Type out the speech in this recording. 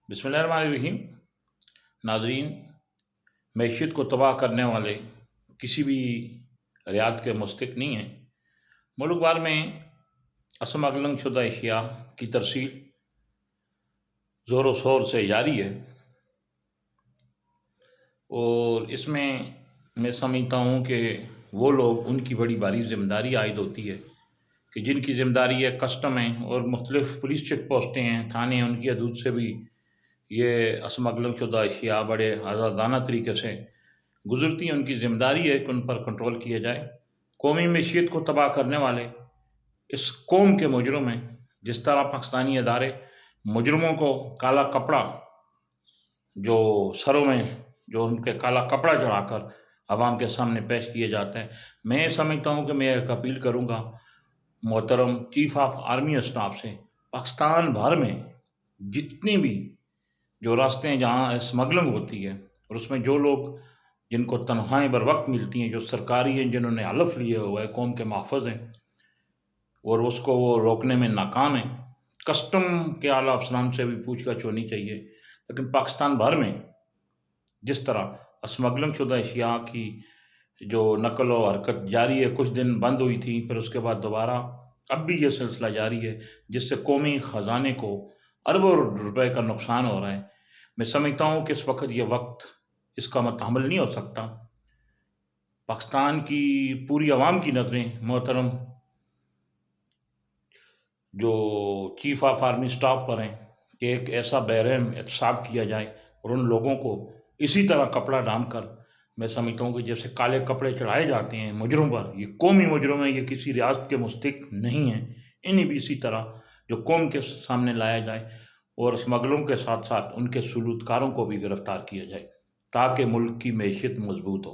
बिस्मिल्लाहिर्रहमानिर्रहीम। नाज़रीन, मैशियत को तबाह करने वाले किसी भी रियात के मुस्तहिक़ नहीं हैं। मुल्क भर में स्मगलिंग शुदा अशिया की तरसील ज़ोर शोर से जारी है और इसमें मैं समझता हूँ कि वो लोग, उनकी बड़ी भारी ज़िम्मेदारी आयद होती है कि जिनकी ज़िम्मेदारी है, कस्टम है और मुख्तलिफ़ पुलिस चेक पोस्टें हैं, थाने हैं, उनकी हदूद से भी ये स्मगलिंग शुदा अशिया बड़े आज़ादाना तरीके से गुजरती हैं। उनकी ज़िम्मेदारी है कि उन पर कंट्रोल किया जाए। कौमी मैशियत को तबाह करने वाले इस कौम के मुजरिम हैं। जिस तरह पाकिस्तानी अदारे मुजरिमों को काला कपड़ा, जो सरों में जो उनके काला कपड़ा चढ़ाकर आवाम के सामने पेश किए जाते हैं, मैं समझता हूँ कि मैं एक अपील करूँगा मोहतरम चीफ ऑफ आर्मी स्टाफ से, पाकिस्तान भर में जितनी भी जो रास्ते हैं जहाँ स्मगलिंग होती है और उसमें जो लोग, जिनको तनख्वाहें बर वक्त मिलती हैं, जो सरकारी हैं, जिन्होंने हलफ लिए हुआ है, कौम के महफूज हैं और उसको वो रोकने में नाकाम हैं, कस्टम के आला अफसरान से भी पूछताछ होनी चाहिए। लेकिन पाकिस्तान भर में जिस तरह स्मगलिंग शुदा अशिया की जो नकल व हरकत जारी है, कुछ दिन बंद हुई थी, फिर उसके बाद दोबारा अब भी ये सिलसिला जारी है, जिससे कौमी ख़जाने को अरबों रुपए का नुकसान हो रहा है। मैं समझता हूँ कि इस वक्त ये वक्त इसका मुतहम्मिल नहीं हो सकता। पाकिस्तान की पूरी आवाम की नज़रें मोहतरम जो चीफ ऑफ आर्मी स्टाफ पर हैं कि एक ऐसा बहरहम एहतसाब किया जाए और उन लोगों को इसी तरह कपड़ा डाल कर, मैं समझता हूँ कि जैसे काले कपड़े चढ़ाए जाते हैं मुजरिम पर, ये कौमी मुजरिम है, ये किसी रियासत के मुस्तहिक़ नहीं है, इन्हें भी इसी तरह जो कौम के सामने लाया जाए और स्मगलों के साथ साथ उनके सलूतकारों को भी गिरफ्तार किया जाए ताकि मुल्क की मैशियत मजबूत हो।